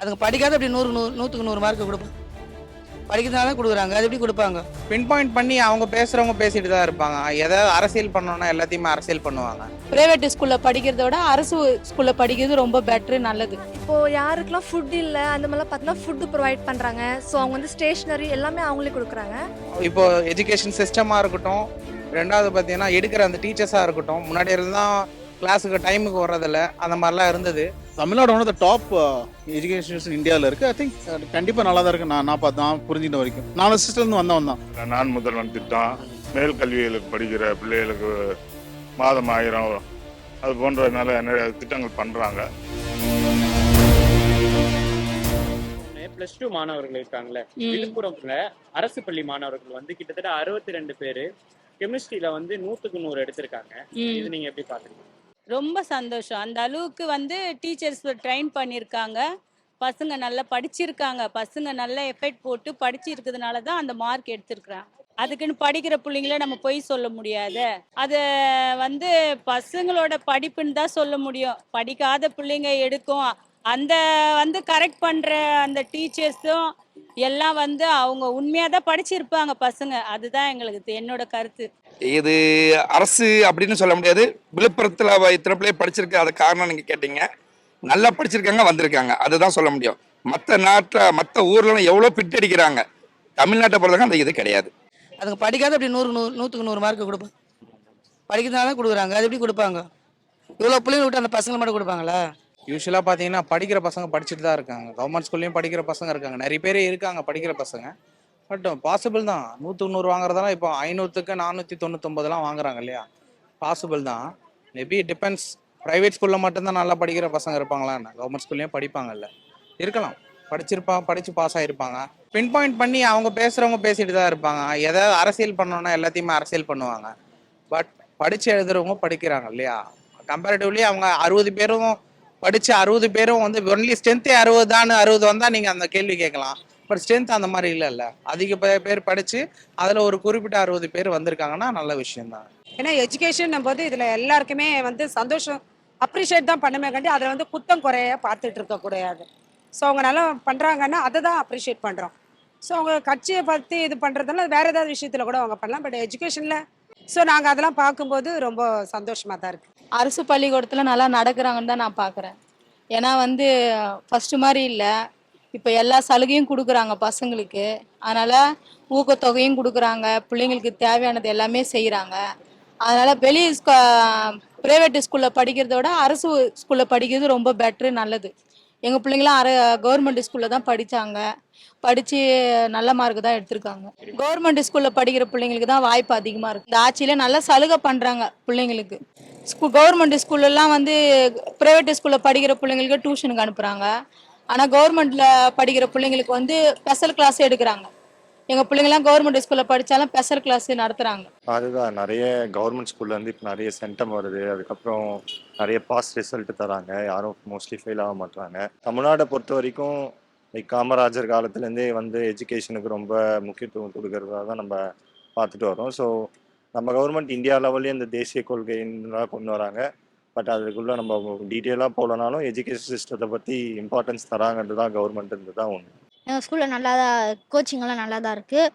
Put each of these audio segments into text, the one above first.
அதுங்க படிக்காத அப்படி 100க்கு 100 மார்க் கொடுப்போம். படிக்கிறதுனால தான் கொடுக்குறாங்க. அது எப்படி கொடுப்பாங்க? பின் பாயிண்ட் பண்ணி அவங்க பேசுறவங்க பேசிட்டு தான் இருப்பாங்க. ஏதாவது அரசியல் பண்ணணும்னா எல்லாத்தையுமே அரசியல் பண்ணுவாங்க. பிரைவேட் ஸ்கூல்ல படிக்கிறத விட அரசு ஸ்கூல்ல படிக்கிறது ரொம்ப பெட்டர், நல்லது. இப்போ யாருக்கெல்லாம் ஃபுட் இல்லை அந்த மாதிரிலாம் பார்த்தீங்கன்னா ஃபுட்டு ப்ரொவைட் பண்ணுறாங்க. ஸோ அவங்க வந்து ஸ்டேஷ்னரி எல்லாமே அவங்களே கொடுக்குறாங்க. இப்போ எஜுகேஷன் சிஸ்டமாக இருக்கட்டும், ரெண்டாவது பார்த்தீங்கன்னா எடுக்கிற அந்த டீச்சர்ஸாக இருக்கட்டும், முன்னாடி இருந்தால் கிளாஸுக்கு டைமுக்கு வர்றதில்ல, அந்த மாதிரிலாம் இருந்தது. Tamil Nadu one of the top education இந்தியாவில் இருக்குது. ஐ திங்க் கண்டிப்பாக நல்லா தான் இருக்குது. நான் புரிஞ்சுக்கிட்ட வரைக்கும் 4 சிஸ்டர்லேருந்து வந்தவன் தான். நான் முதல்வன் திட்டம், மேல் கல்விகளுக்கு படிக்கிற பிள்ளைகளுக்கு மாதம் 1000 அது போன்ற நிறைய திட்டங்கள் பண்ணுறாங்க. +2 மாணவர்கள் இருக்காங்களே, விழுப்புரம்ல அரசு பள்ளி மாணவர்கள் வந்து கிட்டத்தட்ட 62 பேர் கெமிஸ்ட்ரியில வந்து 100க்கு 100 எடுத்திருக்காங்க. இது நீங்க எப்படி பாக்குறீங்க? ரொம்ப சந்தோஷம். அந்த அளவுக்கு வந்து டீச்சர்ஸ் ட்ரெயின் பண்ணியிருக்காங்க. பசங்க நல்லா படிச்சிருக்காங்க. பசங்க நல்லா எஃபெக்ட் போட்டு படிச்சிருக்கிறதுனால தான் அந்த மார்க் எடுத்திருக்கிறாங்க. அதுக்குன்னு படிக்கிற பிள்ளைங்கள நம்ம பொய் சொல்ல முடியாது. அதை வந்து பசங்களோட படிப்புன்னு தான் சொல்ல முடியும். படிக்காத பிள்ளைங்க எடுக்கும். அந்த வந்து கரெக்ட் பண்ணுற அந்த டீச்சர்ஸும் எல்லாம் வந்து அவங்க உண்மையாக தான் படிச்சிருப்பாங்க பசங்க. அதுதான் எங்களுக்கு என்னோட கருத்து. இது அரசு அப்படின்னு சொல்ல முடியாது. விழுப்புரத்தில் இத்தனை பிள்ளைய படிச்சிருக்கு, அது காரணம் நீங்கள் கேட்டீங்க. நல்லா படிச்சிருக்காங்க, வந்திருக்காங்க, அதுதான் சொல்ல முடியும். மற்ற ஊர்லாம் எவ்வளோ பிட் அடிக்கிறாங்க. தமிழ்நாட்டை பொறுத்தவரைக்கும் அந்த இது கிடையாது. அதுங்க படிக்காத அப்படி 100க்கு 100 மார்க் கொடுப்போம். படிக்கிறதுனால தான் கொடுக்குறாங்க. அது எப்படி கொடுப்பாங்க? இவ்வளோ பிள்ளைங்க விட்டு அந்த பசங்களை மட்டும் கொடுப்பாங்களா? யூஸ்வலாக பார்த்தீங்கன்னா படிக்கிற பசங்க படிச்சுட்டு தான் இருக்காங்க. கவர்மெண்ட் ஸ்கூல்லையும் படிக்கிற பசங்க இருக்காங்க, நிறைய பேர் இருக்காங்க படிக்கிற பசங்க. பட் பாசிபிள் தான். 100க்கு 100 வாங்குறதெல்லாம் இப்போ 500க்கு 499 வாங்குறாங்க இல்லையா? பாசிபிள் தான். Maybe depends. ப்ரைவேட் ஸ்கூலில் மட்டும்தான் நல்லா படிக்கிற பசங்க இருப்பாங்களா என்ன? கவர்மெண்ட் ஸ்கூல்லையும் படிப்பாங்கல்ல, இருக்கலாம். படித்து பாஸ் ஆகிருப்பாங்க. பின் பாயிண்ட் பண்ணி அவங்க பேசுகிறவங்க பேசிட்டு தான் இருப்பாங்க. ஏதாவது அரசியல் பண்ணணும்னா எல்லாத்தையுமே அரசியல் பண்ணுவாங்க. பட் படித்து எழுதுறவங்க படிக்கிறாங்க இல்லையா? கம்பேரிட்டிவ்லி அவங்க 60 பேரும் படித்து 60 பேரும் வந்து ஒன்லி ஸ்ட்ரென்த்தே 60 வந்தால் நீங்கள் அந்த கேள்வி கேட்கலாம். பட் ஸ்ட்ரென்த் அந்த மாதிரி இல்லைல்ல. அதிக பேர் படித்து அதில் ஒரு குறிப்பிட்ட 60 பேர் வந்திருக்காங்கன்னா நல்ல விஷயம்தான். ஏன்னா எஜுகேஷன் போது இதில் எல்லாருக்குமே வந்து சந்தோஷம், அப்ரிஷியேட் தான் பண்ணுமே கண்டி அதில் வந்து குத்தம் குறைய பார்த்துட்டு இருக்கக்கூடாது. ஸோ அவங்க நல்லா பண்ணுறாங்கன்னா அதை தான் அப்ரிஷியேட் பண்ணுறோம். ஸோ அவங்க கட்சியை பற்றி இது பண்ணுறதுனால வேறு ஏதாவது விஷயத்தில் கூட அவங்க பண்ணலாம். பட் எஜுகேஷனில் ஸோ நாங்கள் அதெல்லாம் பார்க்கும்போது ரொம்ப சந்தோஷமாக தான் இருக்குது. அரசு பள்ளிக்கூடத்தில் நல்லா நடக்கிறாங்கன்னு தான் நான் பார்க்குறேன். ஏன்னா வந்து ஃபஸ்ட்டு மாதிரி இல்லை, இப்போ எல்லா சலுகையும் கொடுக்குறாங்க பசங்களுக்கு. அதனால் ஊக்கத்தொகையும் கொடுக்குறாங்க, பிள்ளைங்களுக்கு தேவையானது எல்லாமே செய்கிறாங்க. அதனால் ப்ரைவேட் ஸ்கூலில் படிக்கிறத விட அரசு ஸ்கூலில் படிக்கிறது ரொம்ப பெட்ரு, நல்லது. எங்கள் பிள்ளைங்களாம் கவர்மெண்ட் ஸ்கூலில் தான் படித்து நல்ல மார்க் தான் எடுத்திருக்காங்க. கவர்மெண்ட் ஸ்கூலில் படிக்கிற பிள்ளைங்களுக்கு தான் வாய்ப்பு அதிகமாக இருக்குது. இந்த ஆட்சியில் நல்லா சலுகை பண்ணுறாங்க பிள்ளைங்களுக்கு. கவர்மெண்ட் ஸ்கூல்லலாம் வந்து ப்ரைவேட் ஸ்கூலில் படிக்கிற பிள்ளைங்களுக்கு டியூஷனுக்கு அனுப்புகிறாங்க. ஆனால் கவர்மெண்ட்டில் படிக்கிற பிள்ளைங்களுக்கு வந்து ஸ்பெஷல் கிளாஸ் எடுக்கிறாங்க. எங்கள் பிள்ளைங்களாம் கவர்மெண்ட் ஸ்கூலில் படித்தாலும் ஸ்பெஷல் கிளாஸ் நடத்துகிறாங்க. அதுதான் நிறைய கவர்மெண்ட் ஸ்கூல்லேருந்து இப்போ நிறைய சென்டம் வருது. அதுக்கப்புறம் நிறைய பாஸ் ரிசல்ட் தராங்க, யாரும் மோஸ்ட்லி ஃபெயில் ஆக மாட்டாங்க. தமிழ்நாடை பொறுத்த வரைக்கும் காமராஜர் காலத்துலேருந்தே வந்து எஜுகேஷனுக்கு ரொம்ப முக்கியத்துவம் கொடுக்கறதா தான் நம்ம பார்த்துட்டு வரோம். ஸோ நம்ம கவர்மெண்ட் இந்தியா லெவல்லே இந்த தேசிய கொள்கைலாம் கொண்டு வராங்க. பட் அதுக்குள்ளே நம்ம டீட்டெயிலாக போகலனாலும் எஜுகேஷன் சிஸ்டத்தை பற்றி இம்பார்ட்டன்ஸ் தராங்கன்றது தான் கவர்மெண்ட்டு தான் ஒன்று. எங்கள் ஸ்கூலில் நல்லா தான் கோச்சிங்கெல்லாம் நல்லா தான் இருக்குது.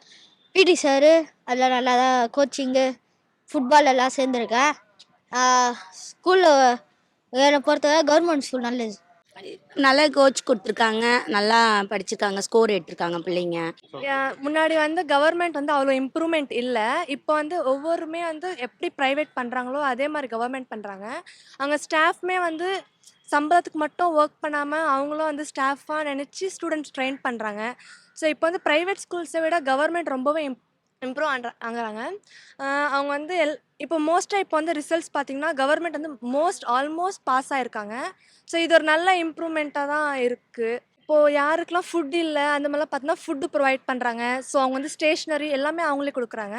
பிடி சாரு அதெல்லாம் நல்லா தான் கோச்சிங்கு, ஃபுட்பால் எல்லாம் சேர்ந்துருக்கேன். ஸ்கூலில் என்னை பொறுத்தவரை கவர்மெண்ட் ஸ்கூல் நல்லது. நல்லா கோச் கொடுத்துருக்காங்க, நல்லா படிச்சிருக்காங்க, ஸ்கோர் எடுத்திருக்காங்க பிள்ளைங்க. முன்னாடி வந்து கவர்மெண்ட் வந்து அவ்வளோ இம்ப்ரூவ்மெண்ட் இல்லை. இப்போ வந்து ஒவ்வொருமே வந்து எப்படி ப்ரைவேட் பண்ணுறாங்களோ அதே மாதிரி கவர்மெண்ட் பண்ணுறாங்க. அங்கே ஸ்டாஃப்மே வந்து சம்பளத்துக்கு மட்டும் ஒர்க் பண்ணாமல் அவங்களும் வந்து ஸ்டாஃபாக நினச்சி ஸ்டூடெண்ட்ஸ் ட்ரெயின் பண்ணுறாங்க. ஸோ இப்போ வந்து ப்ரைவேட் ஸ்கூல்ஸை விட கவர்மெண்ட் ரொம்பவே இம்ப்ரூவ் ஆகுறாங்க. அவங்க வந்து இப்போ மோஸ்ட்டாக இப்போ வந்து ரிசல்ட்ஸ் பார்த்திங்கன்னா கவர்மெண்ட் வந்து ஆல்மோஸ்ட் பாஸ் ஆகிருக்காங்க. ஸோ இது ஒரு நல்ல இம்ப்ரூவ்மெண்ட்டாக தான் இருக்குது. இப்போது யாருக்கெல்லாம் ஃபுட் இல்லை அந்த மாதிரிலாம் பார்த்தீங்கன்னா ஃபுட்டு ப்ரொவைட் பண்ணுறாங்க. ஸோ அவங்க வந்து ஸ்டேஷ்னரி எல்லாமே அவங்களே கொடுக்குறாங்க.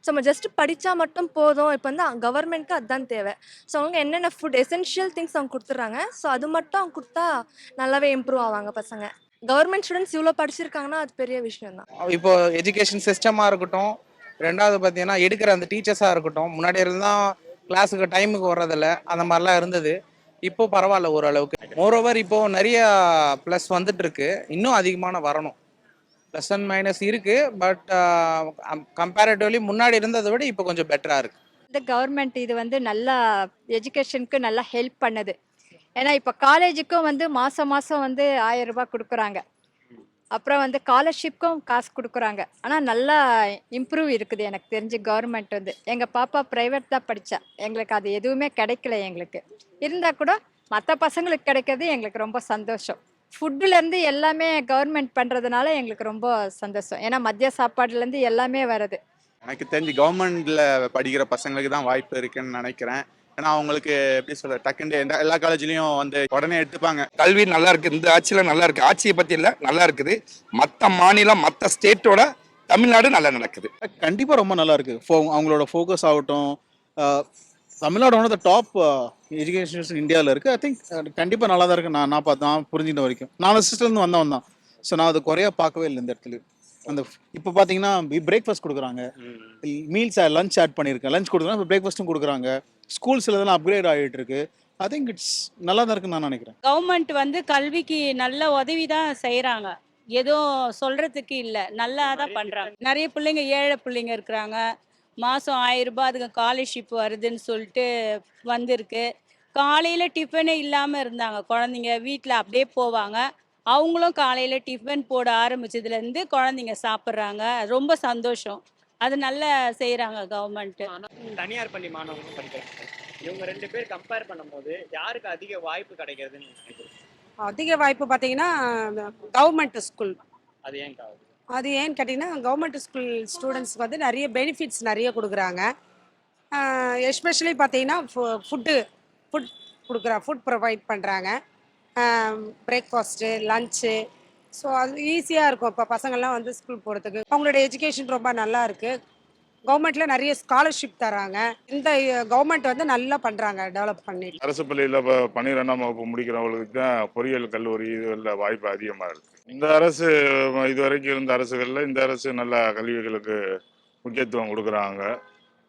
ஸோ நம்ம ஜஸ்ட்டு படித்தா மட்டும் போதும். இப்போ வந்து கவர்மெண்ட்க்கு அதுதான் தேவை. ஸோ அவங்க என்னென்ன ஃபுட் எசென்ஷியல் திங்ஸ் அவங்க கொடுத்துட்றாங்க. ஸோ அது மட்டும் அவங்க கொடுத்தா நல்லாவே இம்ப்ரூவ் ஆவாங்க பசங்க. கவர்மெண்ட் ஸ்டூடெண்ட்ஸ் இவ்வளோ படிச்சிருக்காங்கன்னா அது பெரிய விஷயம் தான். இப்போ எஜுகேஷன் சிஸ்டமாக இருக்கட்டும், ரெண்டாவது பார்த்தீங்கன்னா எடுக்கிற அந்த டீச்சர்ஸாக இருக்கட்டும், முன்னாடி இருந்தால் கிளாஸுக்கு டைமுக்கு வர்றதில்ல, அந்த மாதிரிலாம் இருந்தது. இப்போ பரவாயில்ல ஓரளவுக்கு. மோரோவர் இப்போ நிறைய ப்ளஸ் வந்துட்டு இருக்கு, இன்னும் அதிகமான வரணும். ப்ளஸ் அண்ட் மைனஸ் இருக்கு, பட் கம்பேரிட்டிவ்லி முன்னாடி இருந்ததை விட இப்போ கொஞ்சம் பெட்டரா இருக்கு. இந்த கவர்மெண்ட் இது வந்து நல்லா எஜுகேஷனுக்கு நல்லா ஹெல்ப் பண்ணுது. ஏன்னா இப்போ காலேஜுக்கும் வந்து மாதம் மாதம் வந்து 1000 ரூபாய் கொடுக்குறாங்க. அப்புறம் வந்து ஸ்காலர்ஷிப்க்கும் காசு கொடுக்குறாங்க. ஆனால் நல்லா இம்ப்ரூவ் இருக்குது எனக்கு தெரிஞ்சு கவர்மெண்ட் வந்து. எங்கள் பாப்பா ப்ரைவேட் தான் படித்தா, எங்களுக்கு அது எதுவுமே கிடைக்கல. எங்களுக்கு இருந்தால் கூட மற்ற பசங்களுக்கு கிடைக்கிறது எங்களுக்கு ரொம்ப சந்தோஷம். ஃபுட்டுலேருந்து எல்லாமே கவர்மெண்ட் பண்ணுறதுனால எங்களுக்கு ரொம்ப சந்தோஷம். ஏன்னா மதிய சாப்பாடுலேருந்து எல்லாமே வருது. எனக்கு தெரிஞ்சு கவர்மெண்ட்ல படிக்கிற பசங்களுக்கு தான் வாய்ப்பு இருக்குன்னு நினைக்கிறேன். ஏன்னா அவங்களுக்கு எப்படி சொல்ற டக்குன்னு எல்லா காலேஜ்லயும் வந்து உடனே எடுத்துப்பாங்க. கல்வி நல்லா இருக்கு, இந்த ஆட்சியில நல்லா இருக்கு. ஆட்சியை பத்தி இல்ல, நல்லா இருக்குது. மற்ற மாநிலம் மற்ற ஸ்டேட்டோட தமிழ்நாடு நல்லா நடக்குது. கண்டிப்பா ரொம்ப நல்லா இருக்கு. அவங்களோட ஃபோக்கஸ் ஆகட்டும். Tamil Nadu one of the top education இந்தியாவில் இருக்கு. ஐ திங்க் கண்டிப்பா நல்லா தான் இருக்கு. நான் புரிஞ்சுட்ட வரைக்கும். நான் சிஸ்டர்லேருந்து வந்தவன் தான். ஸோ நான் அது குறையா பார்க்கவே இல்லை இந்த இடத்துல. அந்த இப்போ பார்த்தீங்கன்னா பிரேக்ஃபாஸ்ட் கொடுக்குறாங்க, மீல்ஸ் லஞ்ச் ஆட் பண்ணியிருக்கேன், லஞ்ச் கொடுக்குறாங்க, இப்போ பிரேக்ஃபாஸ்ட்டும் கொடுக்குறாங்க. ஸ்கூல்ஸில் இதெல்லாம் அப்கிரேட் ஆகிட்டு இருக்கு. ஐ திங்க் இட்ஸ் நல்லா தான் இருக்குன்னு நான் நினைக்கிறேன். கவர்மெண்ட் வந்து கல்விக்கு நல்ல உதவி தான் செய்கிறாங்க. எதுவும் சொல்கிறதுக்கு இல்லை, நல்லா தான் பண்ணுறாங்க. நிறைய பிள்ளைங்க ஏழை பிள்ளைங்க இருக்கிறாங்க. மாதம் 1000 ரூபாய் அதுக்கு ஸ்காலர்ஷிப் வருதுன்னு சொல்லிட்டு வந்திருக்கு. காலையில் டிஃபனே இல்லாமல் இருந்தாங்க குழந்தைங்க, வீட்டில் அப்படியே போவாங்க. அவங்களும் காலையில் டிஃபன் போட ஆரம்பிச்சதுலேருந்து குழந்தைங்க சாப்பிட்றாங்க. ரொம்ப சந்தோஷம். அது நல்லா செய்கிறாங்க கவர்மெண்ட்டு. தனியார் பள்ளி மாணவர்களும் படிக்கிறாங்க. இவங்க 2 பேர் கம்பேர் பண்ணும்போது யாருக்கு அதிக வாய்ப்பு கிடைக்கிறதுன்னு நினைக்கிறீங்க? அதிக வாய்ப்பு பார்த்தீங்கன்னா கவர்மெண்ட் ஸ்கூல். அது ஏன் காவது? அது ஏன்னு கேட்டிங்கன்னா கவர்மெண்ட் ஸ்கூல் ஸ்டூடெண்ட்ஸ்க்கு வந்து நிறைய பெனிஃபிட்ஸ் நிறைய கொடுக்குறாங்க. எஸ்பெஷலி பார்த்தீங்கன்னா ஃபுட் ப்ரொவைட் பண்ணுறாங்க. Breakfast, lunch. ஸோ அது ஈஸியாக இருக்கும். இப்போ பசங்கள்லாம் வந்து ஸ்கூல் போகிறதுக்கு அவங்களோட எஜுகேஷன் ரொம்ப நல்லா இருக்குது. கவர்மெண்ட்டில் நிறைய ஸ்காலர்ஷிப் தராங்க. இந்த கவர்மெண்ட் வந்து நல்லா பண்ணுறாங்க, டெவலப் பண்ணிட்டு. அரசு பள்ளியில் இப்போ 12ஆம் வகுப்பு முடிக்கிறவங்களுக்கு தான் பொறியியல் கல்லூரி இதுகளில் வாய்ப்பு அதிகமாக இருக்குது. இந்த அரசு இதுவரைக்கும் இருந்த அரசுகளில் இந்த அரசு நல்ல கல்விகளுக்கு முக்கியத்துவம் கொடுக்குறாங்க.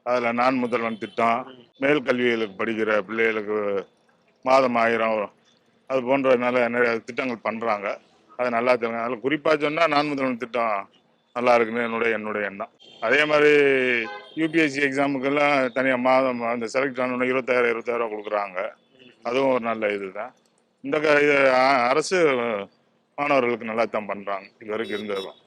அதில் நான் முதல்வன் திட்டம், மேல் கல்விகளுக்கு படிக்கிற பிள்ளைகளுக்கு மாதம் 1000, அது போன்ற நிறைய திட்டங்கள் பண்ணுறாங்க. அது நல்லா தெரியும். அதில் குறிப்பாக சொன்னால் நான் முதல்வன் திட்டம் நல்லா இருக்குன்னு என்னுடைய எண்ணம். அதே மாதிரி யூபிஎஸ்சி எக்ஸாமுக்கெல்லாம் தனியாக மாதம் அந்த செலக்ட் ஆனோன்னா 20,000 கொடுக்குறாங்க. அதுவும் ஒரு நல்ல இது தான். இந்த அரசு மாணவர்களுக்கு நல்லா தான் பண்ணுறாங்க இது வரைக்கும் இருந்ததும்.